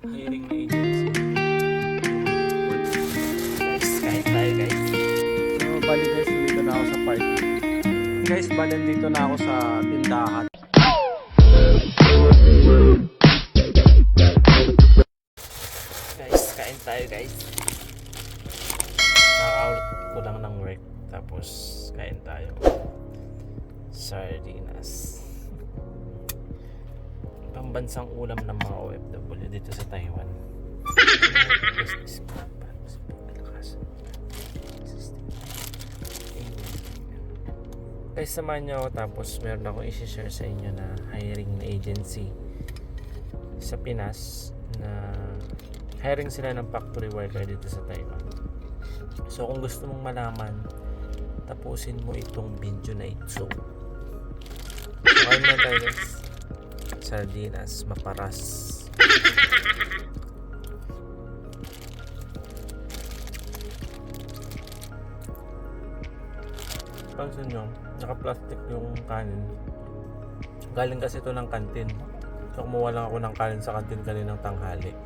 hiring na agency. Guys, kahit tayo guys. So, bali guys, dito na ako sa parking. Guys, bali dito na ako sa tindahan. Guys, kain tayo guys. Naka-out ko lang ng work. Tapos, kain tayo. Sardinas. Pambansang ulam ng mga OFW dito sa Taiwan. Guys, samahan nyo ako, tapos meron akong isi-share sa inyo na hiring na agency sa Pinas na hiring sila ng factory worker dito sa Taiwan. So kung gusto mong malaman, tapusin mo itong video na ito. Kain na tayo guys. Sardinas, maparas. Pansin nyo, naka-plastic yung kanin. Galing kasi ito ng kantin. So kumuha lang ako ng kanin sa kantin kaninang tanghali.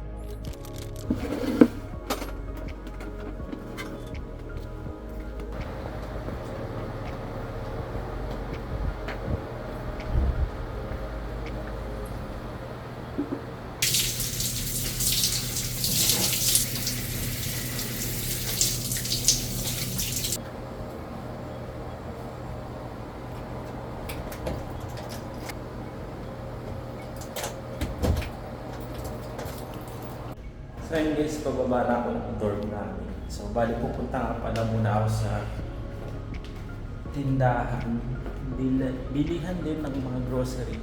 So yun guys, pababa na ako ng dorm namin. So bali pupunta nga pala muna ako sa tindahan. Bilihan din ng mga grocery.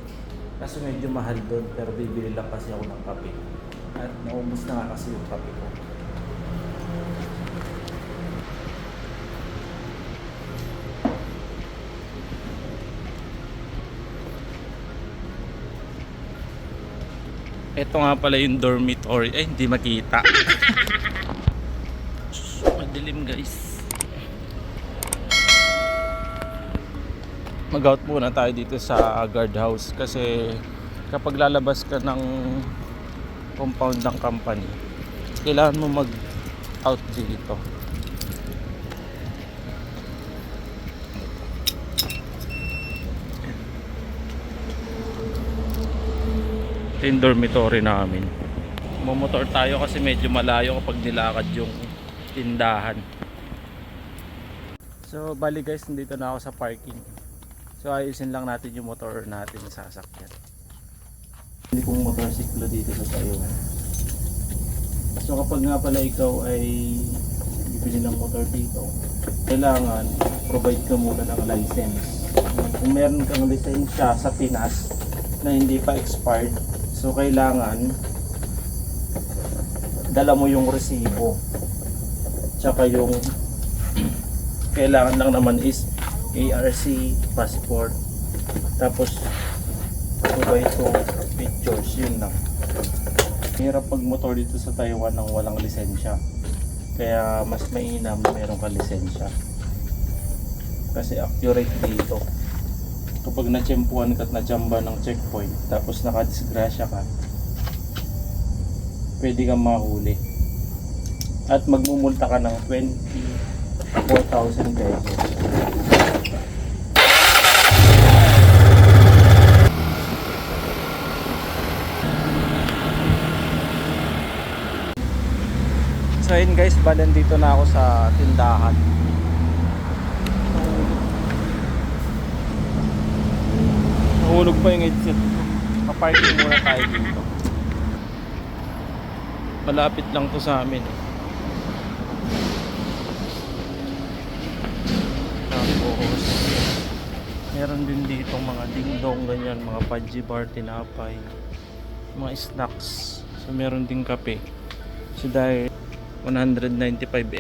Kaso medyo mahal doon, pero bibili lang kasi ako ng kape. At naubos na nga kasi yung kape ko. Ito nga pala yung dormitory. Ay, hindi makita. Madilim guys. Mag-out muna tayo dito sa guardhouse kasi kapag lalabas ka ng compound ng company, kailangan mo mag-out dito. Ito yung dormitory namin. Mumotor tayo kasi medyo malayo kapag nilakad yung tindahan. So bali guys, nandito na ako sa parking. So ayusin lang natin yung motor natin sa sasakyan. Hindi kong motorsiklo dito sa Taiwan. So kapag nga pala ikaw ay bibili ng motor dito, kailangan provide ka muna ng license. Kung meron kang lisensya sa Pinas na hindi pa expired, so kailangan dala mo yung resibo. Tsaka yung kailangan lang naman is ARC, passport, tapos provide to pictures, yun lang. Hirap pag motor dito sa Taiwan nang walang lisensya. Kaya mas mainam na meron ka lisensya. Kasi accurate dito. Kapag natsempuan ka at natsyamba ng checkpoint tapos nakadisgrasya ka, pwede kang mahuli at magmumulta ka ng 24,000 pesos. So yun guys, balan dito na ako sa tindahan. Nahulog pa yung headset ko. Paparking muna tayo dito. Malapit lang to sa amin. Tapos meron din dito mga dingdong ganyan, mga fudgy bar, tinapay, mga snacks. So meron din kape. So dahil 195